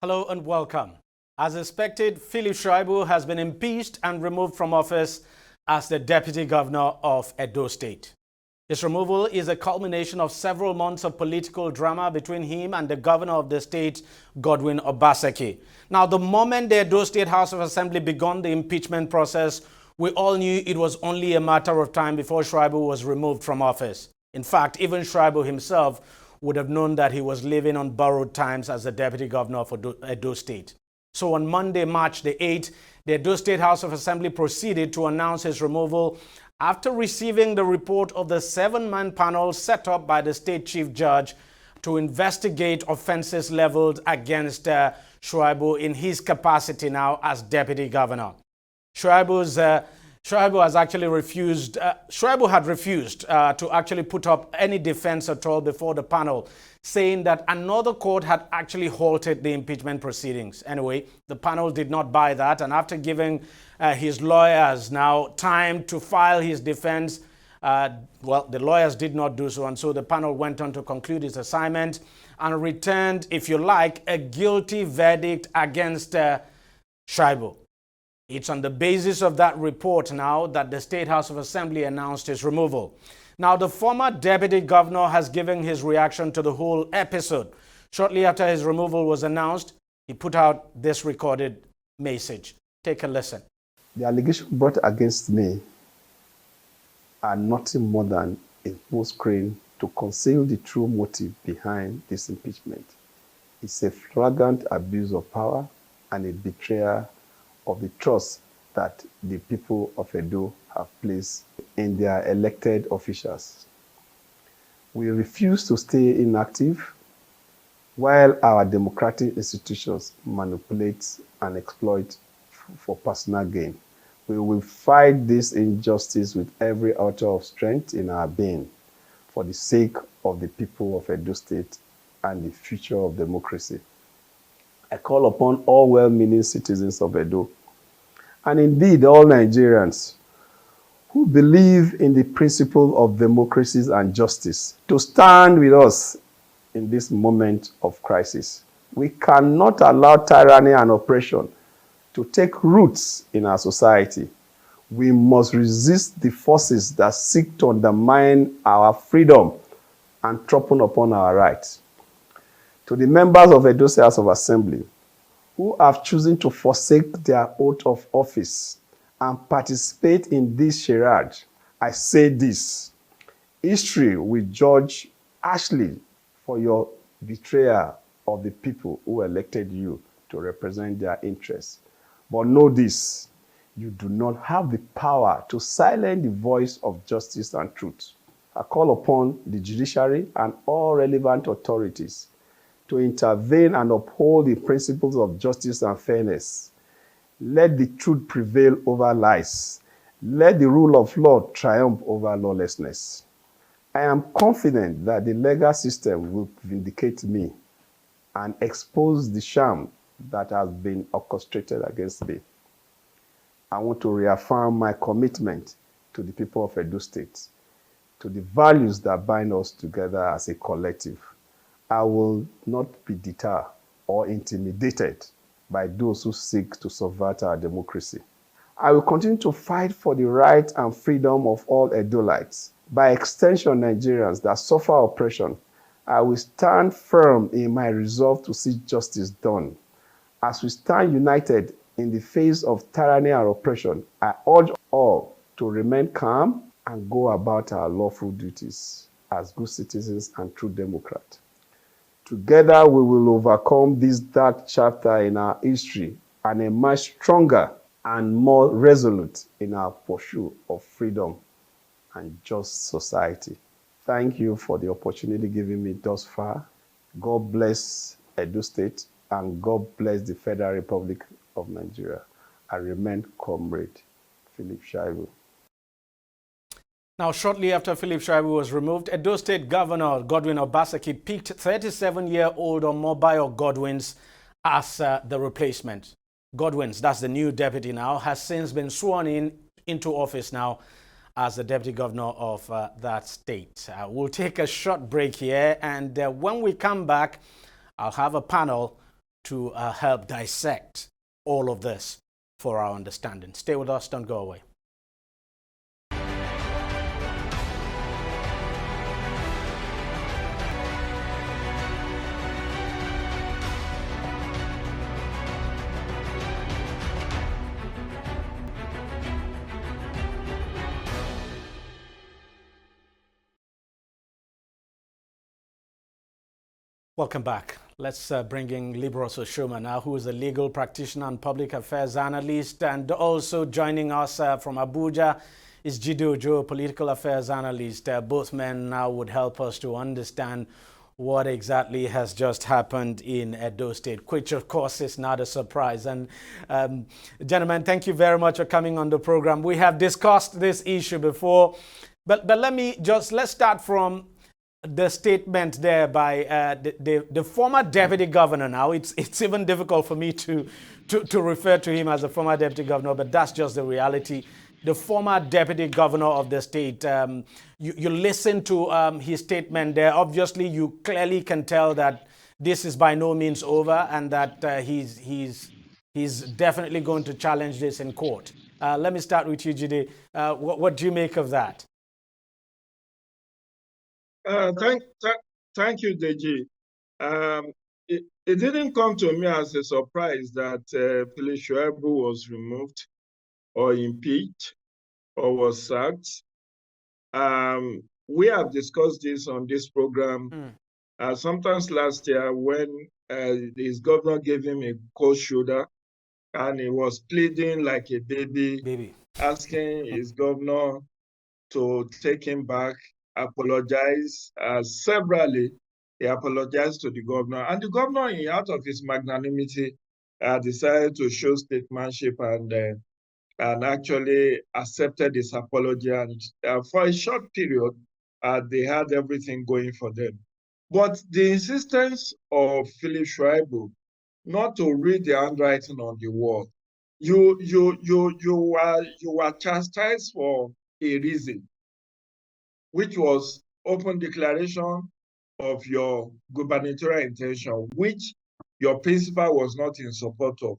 Hello and welcome. As expected, Philip Shaibu has been impeached and removed from office as the Deputy Governor of Edo State. His removal is a culmination of several months of political drama between him and the governor of the state, Godwin Obaseki. Now, the moment the Edo State House of Assembly began the impeachment process, we all knew it was only a matter of time before Shaibu was removed from office. In fact, even Shaibu himself would have known that he was living on borrowed times as the Deputy Governor of Edo State. So on Monday, March the 8th, the Edo State House of Assembly proceeded to announce his removal after receiving the report of the 7-man panel set up by the State Chief Judge to investigate offenses leveled against Shaibu in his capacity now as Deputy Governor. Shaibu has actually refused, Shaibu had refused to actually put up any defense at all before the panel, saying that another court had actually halted the impeachment proceedings. Anyway, the panel did not buy that, and after giving his lawyers now time to file his defense, well, the lawyers did not do so, and so the panel went on to conclude its assignment and returned, if you like, a guilty verdict against Shaibu. It's on the basis of that report now that the State House of Assembly announced his removal. Now, the former Deputy Governor has given his reaction to the whole episode. Shortly after his removal was announced, he put out this recorded message. Take a listen. The allegations brought against me are nothing more than a smokescreen to conceal the true motive behind this impeachment. It's a flagrant abuse of power and a betrayal of the trust that the people of Edo have placed in their elected officials. We refuse to stay inactive while our democratic institutions manipulate and exploit for personal gain. We will fight this injustice with every ounce of strength in our being for the sake of the people of Edo State and the future of democracy. I call upon all well-meaning citizens of Edo, and indeed all Nigerians who believe in the principle of democracy and justice, to stand with us in this moment of crisis. We cannot allow tyranny and oppression to take roots in our society. We must resist the forces that seek to undermine our freedom and trample upon our rights. To the members of Edo State House of Assembly who have chosen to forsake their oath of office and participate in this charade, I say this: history will judge harshly for your betrayal of the people who elected you to represent their interests. But know this: you do not have the power to silence the voice of justice and truth. I call upon the judiciary and all relevant authorities to intervene and uphold the principles of justice and fairness. Let the truth prevail over lies. Let the rule of law triumph over lawlessness. I am confident that the legal system will vindicate me and expose the sham that has been orchestrated against me. I want to reaffirm my commitment to the people of Edo State, to the values that bind us together as a collective. I will not be deterred or intimidated by those who seek to subvert our democracy. I will continue to fight for the right and freedom of all Edolites, by extension Nigerians that suffer oppression. I will stand firm in my resolve to see justice done. As we stand united in the face of tyranny and oppression, I urge all to remain calm and go about our lawful duties as good citizens and true Democrats. Together we will overcome this dark chapter in our history and emerge stronger and more resolute in our pursuit of freedom and just society. Thank you for the opportunity given me thus far. God bless Edo State and God bless the Federal Republic of Nigeria. I remain Comrade Philip Shaibu. Now, shortly after Philip Shaibu was removed, Edo State Governor Godwin Obaseki picked 37-year-old Omobayo Godwins as the replacement. Godwins, that's the new deputy now, has since been sworn into office now as the Deputy Governor of that state. We'll take a short break here, and when we come back, I'll have a panel to help dissect all of this for our understanding. Stay with us, don't go away. Welcome back. Let's bring in Libros Oshoma now, who is a legal practitioner and public affairs analyst, and also joining us from Abuja is Jido Joe, political affairs analyst. Both men now would help us to understand what exactly has just happened in Edo State, which of course is not a surprise. And gentlemen, thank you very much for coming on the program. We have discussed this issue before, but let's start from the statement there by the former deputy governor. Now it's even difficult for me to refer to him as a former deputy governor, but that's just the reality. The former deputy governor of the state. You listen to his statement there. Obviously, you clearly can tell that this is by no means over, and that he's definitely going to challenge this in court. Let me start with you, Jide. What do you make of that? Thank you, Deji. It didn't come to me as a surprise that Philip Shaibu was removed or impeached or was sacked. We have discussed this on this program sometimes last year when his governor gave him a cold shoulder and he was pleading like a baby. Asking his governor to take him back, apologize severally. He apologized to the governor, and the governor, out of his magnanimity, decided to show statesmanship and actually accepted his apology. And for a short period, they had everything going for them. But the insistence of Philip Shaibu not to read the handwriting on the wall, you were chastised for a reason, which was open declaration of your gubernatorial intention, which your principal was not in support of.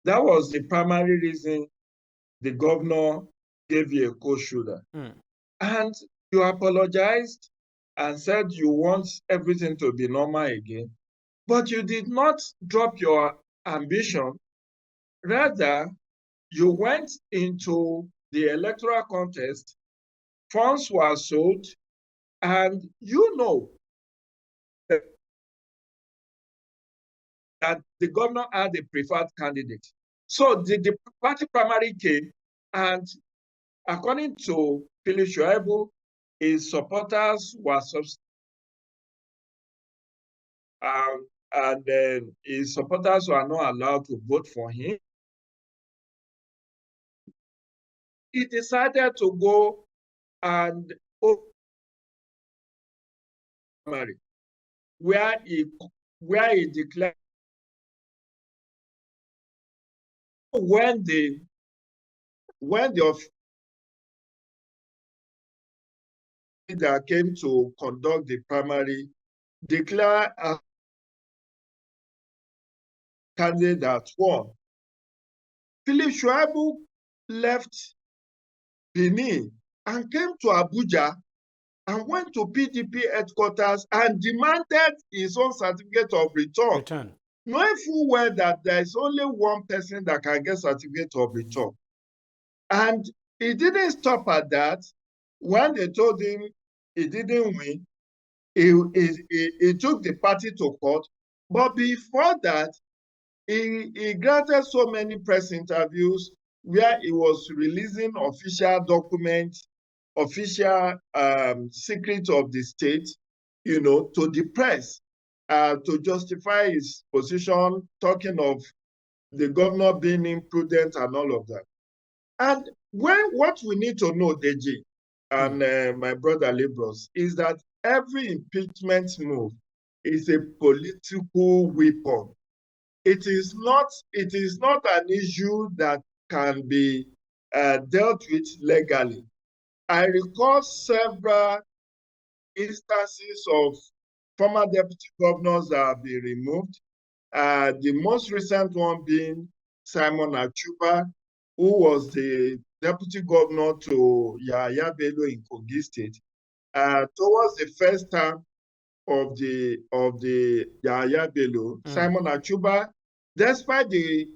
That was the primary reason the governor gave you a cold shoulder. And you apologized and said you want everything to be normal again, but you did not drop your ambition. Rather, you went into the electoral contest, funds were sold, and you know that the governor had a preferred candidate. So the party primary came, and according to Philip Shaibu, his supporters were and then his supporters were not allowed to vote for him. He decided to go and where he declared when the that came to conduct the primary declare a candidate that won. Philip Shaibu left Benin and came to Abuja and went to PDP headquarters and demanded his own certificate of return. Knowing full well that there is only one person that can get certificate of return. And he didn't stop at that. When they told him he didn't win, he took the party to court. But before that, he granted so many press interviews where he was releasing official documents, official secrets of the state, to the press, to justify his position, talking of the governor being imprudent and all of that. And what we need to know, Deji, and my brother Libros, is that every impeachment move is a political weapon. It is not an issue that can be dealt with legally. I recall several instances of former deputy governors that have been removed The most recent one being Simon Achuba, who was the deputy governor to Yahaya Bello in Kogi State. Towards the first term of the Yahaya Bello, Simon Achuba, despite the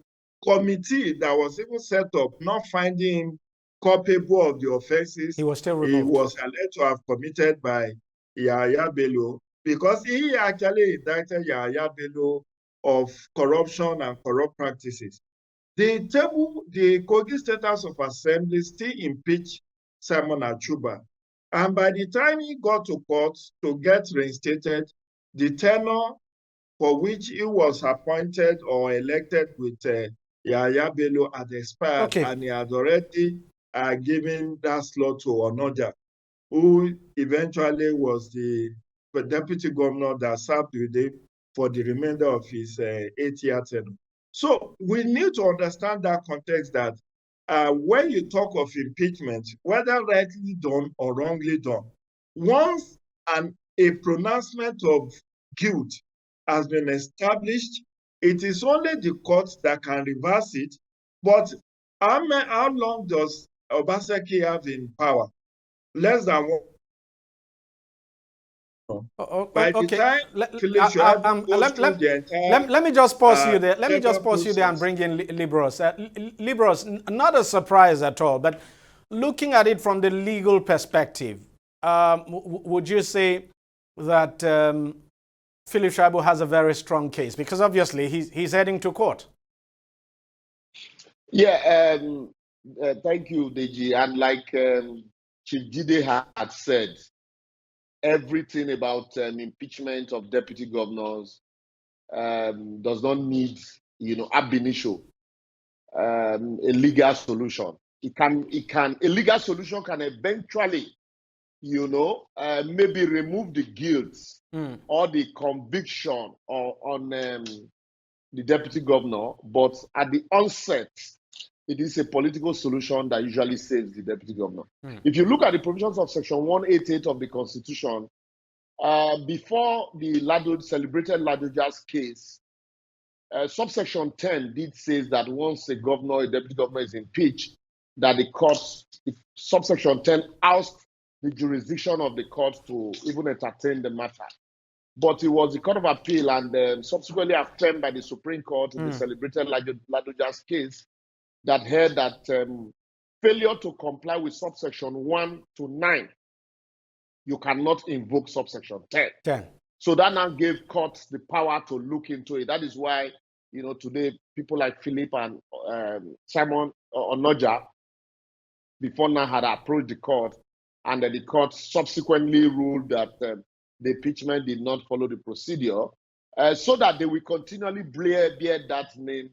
committee that was even set up, not finding him culpable of the offenses He was still he removed. was alleged to have committed by Yahaya Bello, because he actually indicted Yahaya Bello of corruption and corrupt practices. The Kogi State House of Assembly still impeached Simon Achuba. And by the time he got to court to get reinstated, the tenure for which he was appointed or elected with Yahaya Bello had expired, Okay. and he had already given that slot to Onoja, who eventually was the deputy governor that served with him for the remainder of his 8-year tenure. So we need to understand that context, that when you talk of impeachment, whether rightly done or wrongly done, once a pronouncement of guilt has been established, it is only the court that can reverse it. But how long does Obaseki have in power? Less than one. By the Okay. time Philip Shaibu goes through the entire Let me just pause you there. Let me just legal pause you there and process. bring in Libros. Libros, not a surprise at all, but looking at it from the legal perspective, would you say that Philip Shaibu has a very strong case? Because obviously he's heading to court. Yeah, thank you, Deji. And like Chief Jide had said, everything about impeachment of deputy governors does not need, ab initio, a legal solution. A legal solution can eventually, maybe remove the guilt or the conviction on the deputy governor, but at the onset, it is a political solution that usually saves the deputy governor. If you look at the provisions of Section 188 of the Constitution, before the celebrated Ladoja's case, subsection 10 did say that once a deputy governor is impeached, that the courts, subsection 10 oust the jurisdiction of the court to even entertain the matter. But it was the Court of Appeal and subsequently affirmed by the Supreme Court in the celebrated Ladoja's case that held that failure to comply with subsection 1 to 9, you cannot invoke subsection 10. So that now gave courts the power to look into it. That is why, today people like Philip and Simon Onoja before now had approached the court, and the court subsequently ruled that the impeachment did not follow the procedure, so that they will continually bear that name,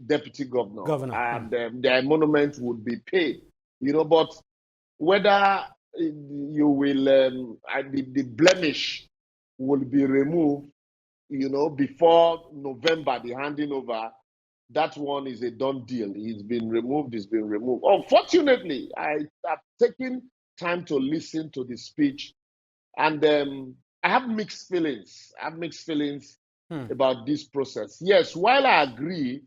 deputy governor. And their monument would be paid. But whether you will, the blemish will be removed, before November, the handing over, that one is a done deal. It's been removed. Unfortunately, I have taken time to listen to the speech, and I have mixed feelings. About this process. Yes, while I agree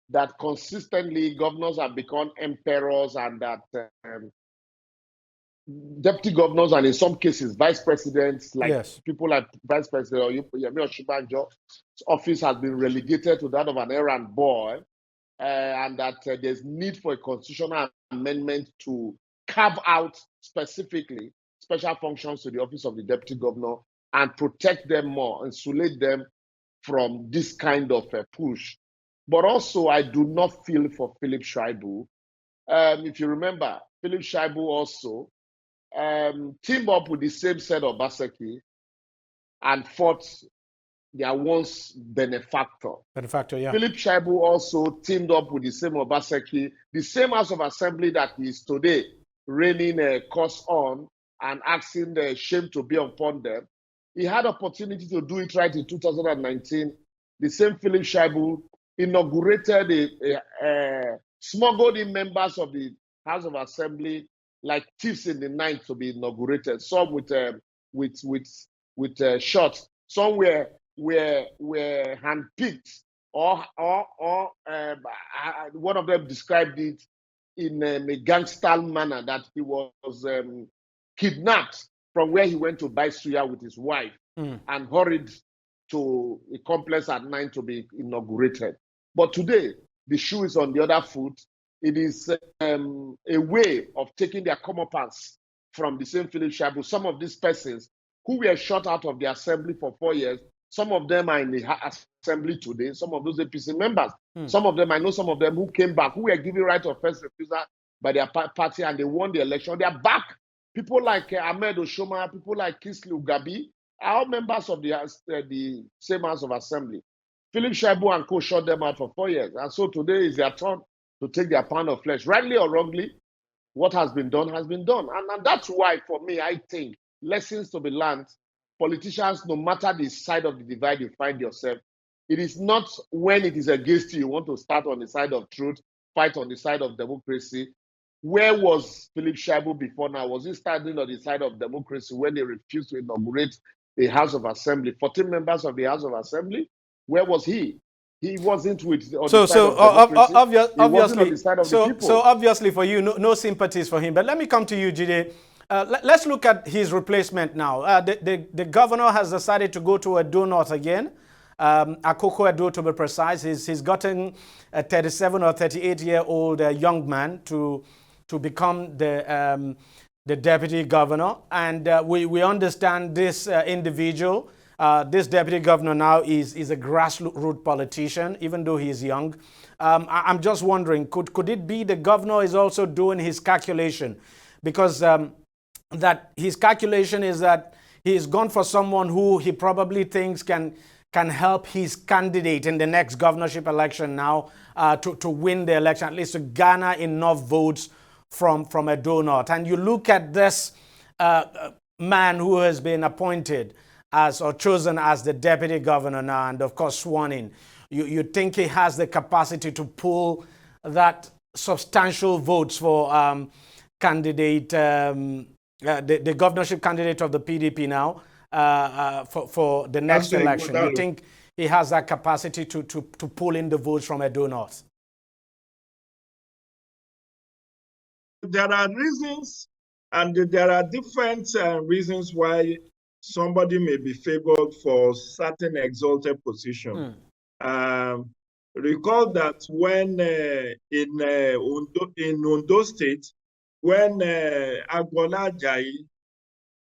that consistently governors have become emperors, and that deputy governors and in some cases vice presidents, like people like Vice President Yemi Osinbajo's office has been relegated to that of an errand boy, and that there's need for a constitutional amendment to carve out specifically special functions to the office of the deputy governor and protect them more, insulate them from this kind of push. But also, I do not feel for Philip Shaibu. If you remember, Philip Shaibu also teamed up with the same set of Obaseki and fought their once benefactor. Philip Shaibu also teamed up with the same Obaseki, the same House of Assembly that he is today raining a curse on and asking the shame to be upon them. He had opportunity to do it right in 2019. The same Philip Shaibu inaugurated smuggled in members of the House of Assembly like thieves in the night to be inaugurated. Some with shots. Some were handpicked one of them described it in a gangster manner, that he was kidnapped from where he went to buy suya with his wife and hurried to a complex at 9 to be inaugurated. But today, the shoe is on the other foot. It is a way of taking their comeuppance from the same Philip Shaibu. Some of these persons who were shut out of the assembly for 4 years, some of them are in the assembly today, some of those APC members. Some of them, I know some of them who came back, who were given right of first refusal by their party and they won the election. They are back. People like Ahmed Oshoma, people like Kisli Ugabi, are all members of the same House of Assembly. Philip Shaibu and co shut them out for 4 years. And so today is their turn to take their pound of flesh. Rightly or wrongly, what has been done has been done. And that's why, for me, I think lessons to be learned. Politicians, no matter the side of the divide you find yourself, it is not when it is against you, you want to start on the side of truth, fight on the side of democracy. Where was Philip Shaibu before now? Was he standing on the side of democracy when they refused to inaugurate the House of Assembly? 14 members of the House of Assembly? Where was he? He wasn't with on the side of democracy. He wasn't on the side of the people. So obviously for you, no sympathies for him. But let me come to you, Jide. Let's look at his replacement now. The governor has decided to go to Edo North again. Akoko Edo, to be precise. He's gotten a 37 or 38-year-old young man to become the deputy governor. And we understand this individual, this deputy governor now is a grassroots politician, even though he's young. I'm just wondering, could it be the governor is also doing his calculation? Because that his calculation is that he's gone for someone who he probably thinks can help his candidate in the next governorship election now to win the election, at least to garner enough votes from Edo North. And you look at this man who has been appointed as or chosen as the deputy governor now, and of course sworn in. You think he has the capacity to pull that substantial votes for candidate, the governorship candidate of the PDP now for the next election? You think he has that capacity to pull in the votes from Edo North? There are reasons, and there are different reasons why somebody may be favored for certain exalted position. Recall that when in Ondo State, when Agbola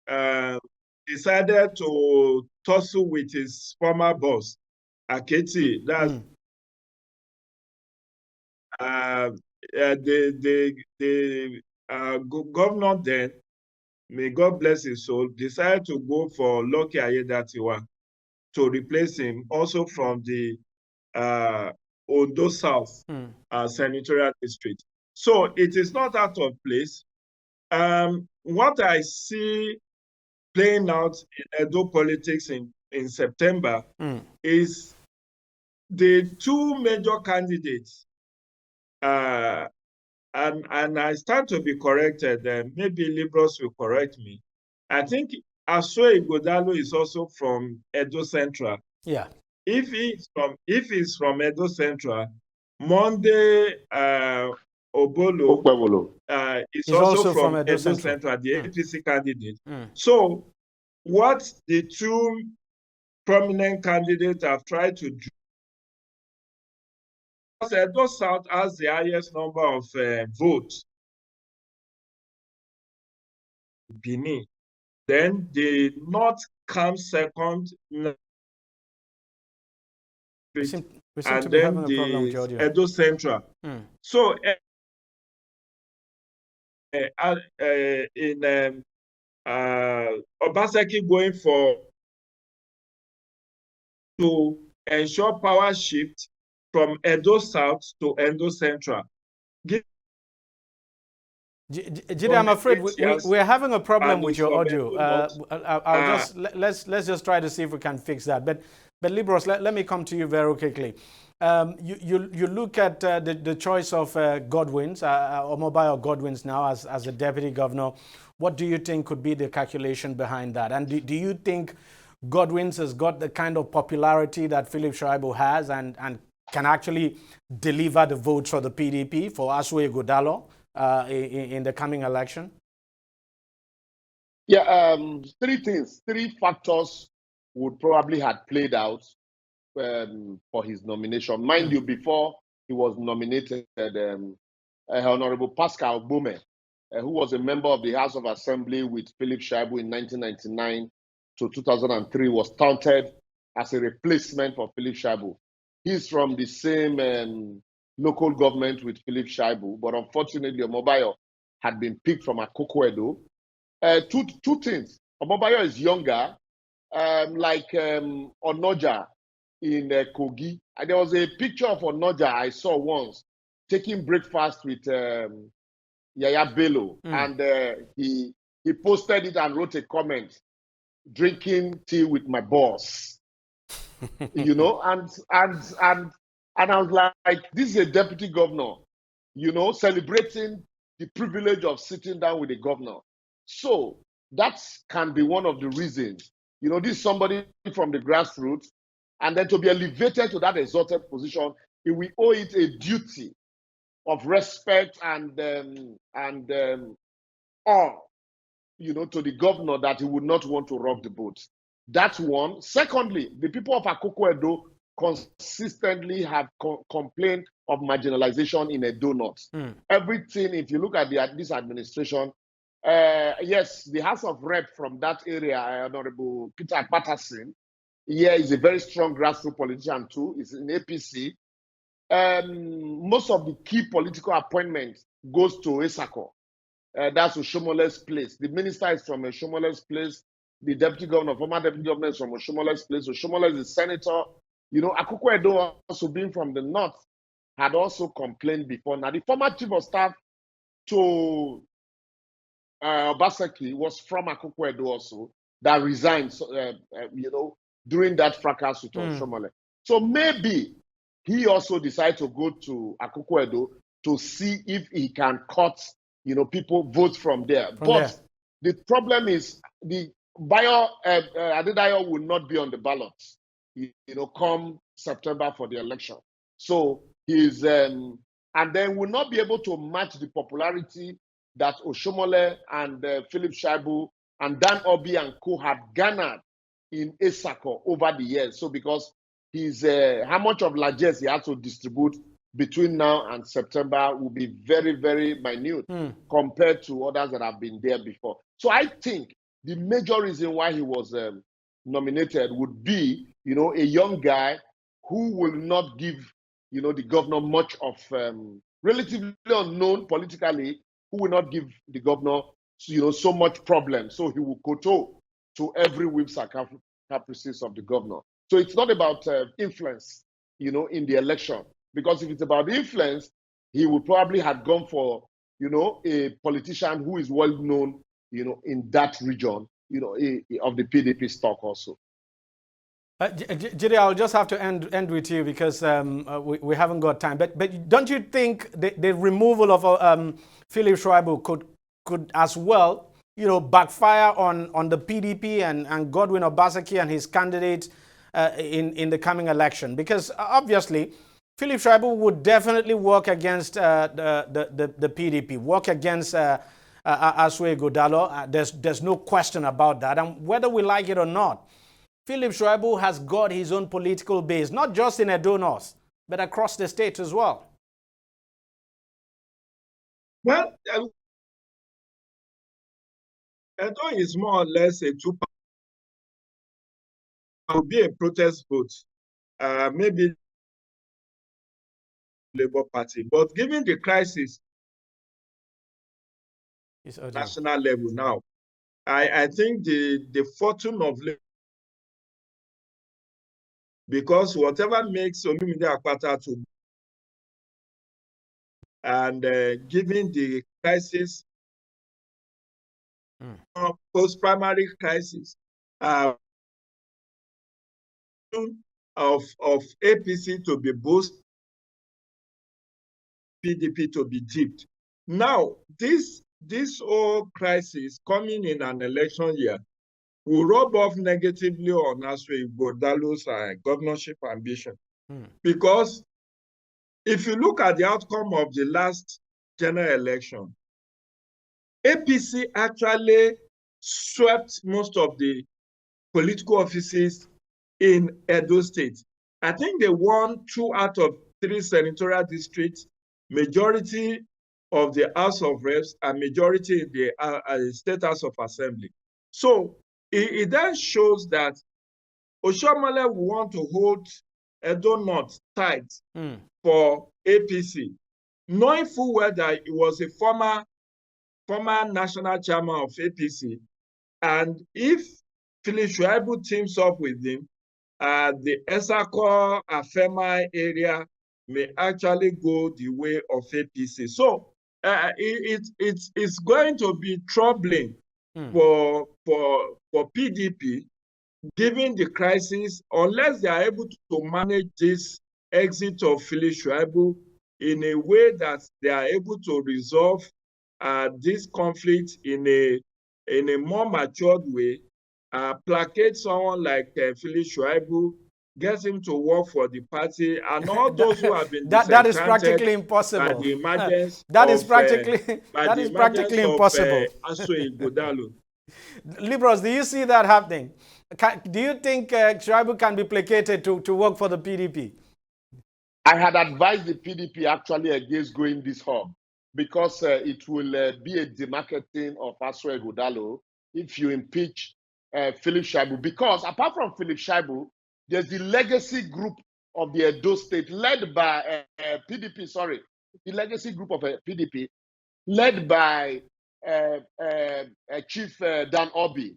Ajayi decided to tussle with his former boss, Aketi, that's the governor then, may God bless his soul, decided to go for Lucky Ayedatiwa to replace him, also from the Ondo South senatorial district. So it is not out of place. What I see playing out in Edo politics in September is the two major candidates, and I stand to be corrected, maybe liberals will correct me. I think Asoe Igodalo is also from Edo Central. Yeah. If he's from Edo Central, Monday Obolo is also from Edo Central, the APC candidate. So what the two prominent candidates have tried to do, because Edo South has the highest number of votes, Benin, then the North comes second, we seem and to be then having a problem with your audio. Edo Central. So in Obaseki going to ensure power shift from Edo South to Edo Central. Jide, I'm afraid we're having a problem with your audio. Let's just try to see if we can fix that. But Libros, let me come to you very quickly. You look at the choice of Godwins, or Mobile Godwins now as the deputy governor. What do you think could be the calculation behind that? And do you think Godwins has got the kind of popularity that Philip Shaibu has, and can actually deliver the votes for the PDP for Asue Godalo in the coming election? Yeah, three factors would probably have played out for his nomination. Mind you, before he was nominated, Honorable Pascal Bome, who was a member of the House of Assembly with Philip Shaibu in 1999 to 2003, was touted as a replacement for Philip Shaibu. He's from the same local government with Philip Shaibu, but unfortunately, Omobayo had been picked from Akoko-Edo. Two things. Omobayo is younger, like Onoja in Kogi. And there was a picture of Onoja I saw once taking breakfast with Yaya Bello, and he posted it and wrote a comment, drinking tea with my boss. You know, and I was like, this is a deputy governor, you know, celebrating the privilege of sitting down with a governor. So that can be one of the reasons. You know, this is somebody from the grassroots, and then to be elevated to that exalted position, we owe it a duty of respect and awe, you know, to the governor, that he would not want to rock the boat. That's one. Secondly, the people of Akoko-Edo consistently have complained of marginalization in Edo North. Everything, if you look at this administration, yes, the House of Rep from that area, Honorable Peter Patterson, is a very strong grassroots politician too. He's in APC. Most of the key political appointments goes to Esako. That's Oshomole's place. The minister is from Oshomole's place. The deputy governor, former deputy governor, is from Oshomole's place. Oshomole is the senator. You know, Akoko-Edo, also being from the north, had also complained before. Now, the former chief of staff to Obaseki was from Akoko-Edo also, that resigned, you know, during that fracas with Oshomole. So maybe he also decided to go to Akoko-Edo to see if he can cut, you know, people vote from there. The problem is the Bayo Adedayo will not be on the ballot, you know, come September for the election. So he's and then will not be able to match the popularity that Oshomole and Philip Shaibu and Dan Obi and co had garnered in Esako over the years. So because he's how much of largesse he has to distribute between now and September will be very, very minute compared to others that have been there before. So I think the major reason why he was nominated would be, you know, a young guy who will not give, you know, the governor much of relatively unknown politically, who will not give the governor, you know, so much problem. So he will kowtow to every whims and caprices of the governor. So it's not about influence, you know, in the election. Because if it's about influence, he would probably have gone for, you know, a politician who is well known, you know, in that region, you know, of the PDP stock also. Jide, I'll just have to end with you because we haven't got time. But don't you think the removal of Philip Shaibu could as well, you know, backfire on the PDP and Godwin Obaseki and his candidate in the coming election? Because obviously, Philip Shaibu would definitely work against the PDP, work against Asue Godalo. There's no question about that. And whether we like it or not, Philip Shaibu has got his own political base, not just in Edo North, but across the state as well. Well, Edo is more or less a two-party. It will be a protest vote, maybe Labour Party. But given the crisis national level now, I think the fortune of Labour, because whatever makes Olumide Akpata to, and given the crisis, post-primary crisis of APC to be boosted, PDP to be dipped. Now, this whole crisis coming in an election year will rub off negatively on Asue Godalo's governorship ambition. Because if you look at the outcome of the last general election, APC actually swept most of the political offices in Edo State. I think they won 2 out of 3 senatorial districts, majority of the House of Reps, and majority in the State House of Assembly. So it then shows that Oshiomhole will want to hold Edo North tight for APC, knowing full well that he was a former national chairman of APC. And if Philip Shaibu teams up with him, the Esako Afema area may actually go the way of APC. So it's going to be troubling for PDP, given the crisis, unless they are able to manage this exit of Philip Shaibu in a way that they are able to resolve this conflict in a more matured way, placate someone like Philip Shaibu, get him to work for the party, and all those who have been that is practically impossible. By the emergence that is practically impossible. Liberals, do you see that happening? Do you think Shaibu can be placated to work for the PDP? I had advised the PDP actually against going this hub, because it will be a demarketing of Asue Godalo if you impeach Philip Shaibu. Because apart from Philip Shaibu, there's the legacy group of the Edo State led by PDP, sorry, the legacy group of PDP led by Chief Dan Obi,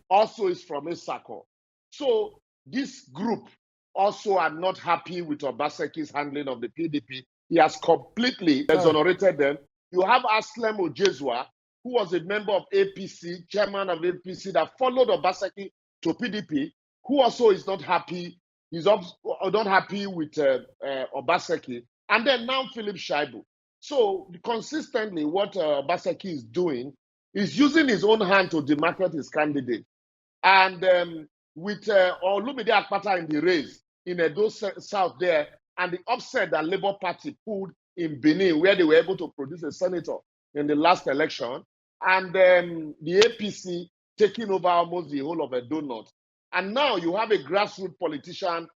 also is from Esako. So this group also are not happy with Obaseki's handling of the PDP. He has completely exonerated them. You have Aslem Ojezwa, who was a member of APC, chairman of APC, that followed Obaseki to PDP, who also is not happy. He's not happy with Obaseki. And then now Philip Shaibu. So consistently, what Obaseki is doing is using his own hand to demarket his candidate. And with Olumide Akpata in the race in Edo South there, and the upset that Labour Party pulled in Benin, where they were able to produce a senator in the last election, and the APC taking over almost the whole of Edo North. And now you have a grassroots politician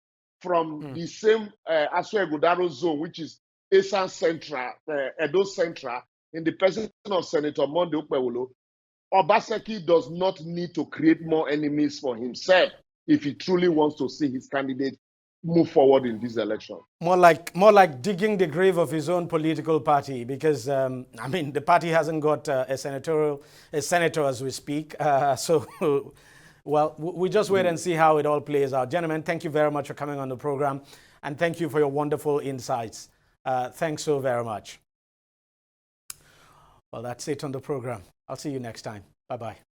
from the same Asue Godaro zone, which is Esan Central, Edo Central, in the person of Senator Monday Okpewolo. Obaseki does not need to create more enemies for himself if he truly wants to see his candidate move forward in this election. More like digging the grave of his own political party, because I mean, the party hasn't got a senator as we speak. So, well, we just wait and see how it all plays out. Gentlemen, thank you very much for coming on the program, and thank you for your wonderful insights. Thanks so very much. Well, that's it on the program. I'll see you next time. Bye-bye.